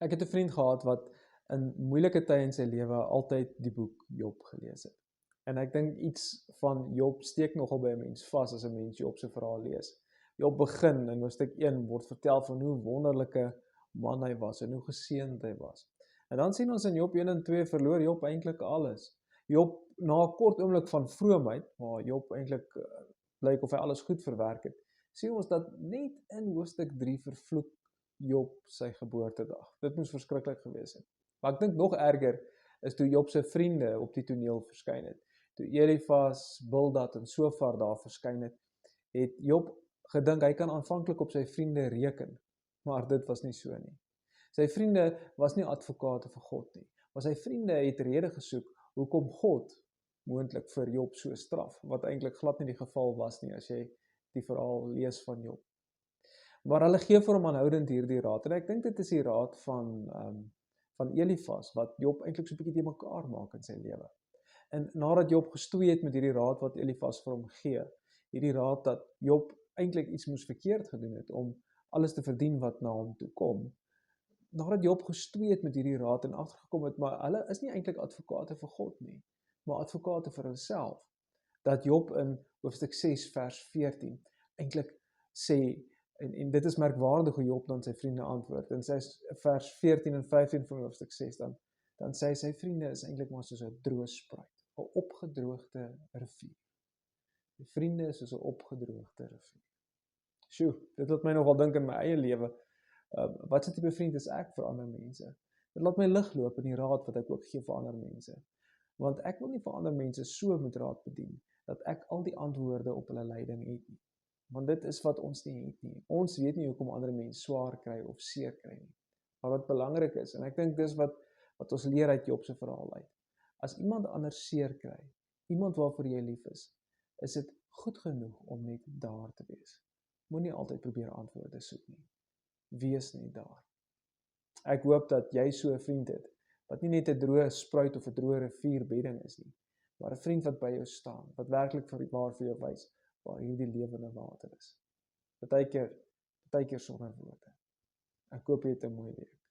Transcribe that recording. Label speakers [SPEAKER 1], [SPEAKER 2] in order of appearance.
[SPEAKER 1] Ek het 'n vriend gehad wat in moeilike tye in sy lewe altyd die boek Job gelees het. En ek dink iets van Job steek nogal by 'n mens vas as 'n mens Job se verhaal lees. Job begin in hoofstuk 1 word vertel van hoe wonderlike man hy was en hoe geseënd hy was. En dan sien ons in Job 1 en 2 verloor Job eintlik alles. Job na 'n kort oomblik van vroomheid, waar Job eintlik blyk of hy alles goed verwerk het, sien ons dat net in hoofstuk 3 vervloek Job sy geboortedag. Dit moes verskriklik gewees het. Maar ek dink nog erger is toe Job se vriende op die toneel verskyn het. Toe Elifas, Bildad en Sofar daar verskyn het Job gedink hy kan aanvanklik op sy vriende reken, maar dit was nie so nie. Sy vriende was nie advokate vir God nie, maar sy vriende het rede gesoek hoekom God moontlik vir Job so straf, wat eintlik glad nie die geval was nie as jy die verhaal lees van Job. Maar hulle gee vir hom aanhoudend hierdie raad, en ek dink dit is die raad van Elifas, wat Job eintlik so 'n bietjie te mekaar maak in sy lewe. En nadat Job gestoei het met hierdie raad wat Elifas vir hom gee, hierdie raad dat Job eintlik iets moes verkeerd gedoen het om alles te verdien wat na hom toe kom, nadat Job gestoei het met hierdie raad en agtergekom het, maar hulle is nie eintlik advokate vir God nie, maar advokate vir hulself, dat Job in hoofstuk 6 vers 14 eintlik sê, en dit is merkwaardig hoe Job dan sy vriende antwoord, en sy vers 14 en 15 van hoofstuk 6 dan sê sy vriende is eintlik maar soos 'n droë spruit, 'n opgedroogde rivier. Die vriende is soos 'n opgedroogde rivier. Sjoe, dit laat my nogal dink in my eie lewe. Wat se tipe vriend is ek vir ander mense? Dit laat my lig loop in die raad wat ek ook gee vir ander mense. Want ek wil nie vir ander mense so met raad bedien, dat ek al die antwoorde op hulle lyding het nie. Want dit is wat ons nie het nie. Ons weet nie hoekom ander mense swaar kry of seer kry nie. Maar wat belangrik is, en ek dink dis wat ons leer uit Job se verhaal uit. As iemand anders seer kry, iemand waarvoor jy lief is dit goed genoeg om net daar te wees. Moenie altyd probeer antwoorde soek nie. Wees net daar. Ek hoop dat jy so 'n vriend het, wat nie net 'n droë spruit of 'n droë rivierbedding is nie, maar 'n vriend wat by jou staan, wat werklik waar vir jou wys waar hierdie lewende water is. Partykeer sonder woorde. Ek hoop jy het 'n mooi week.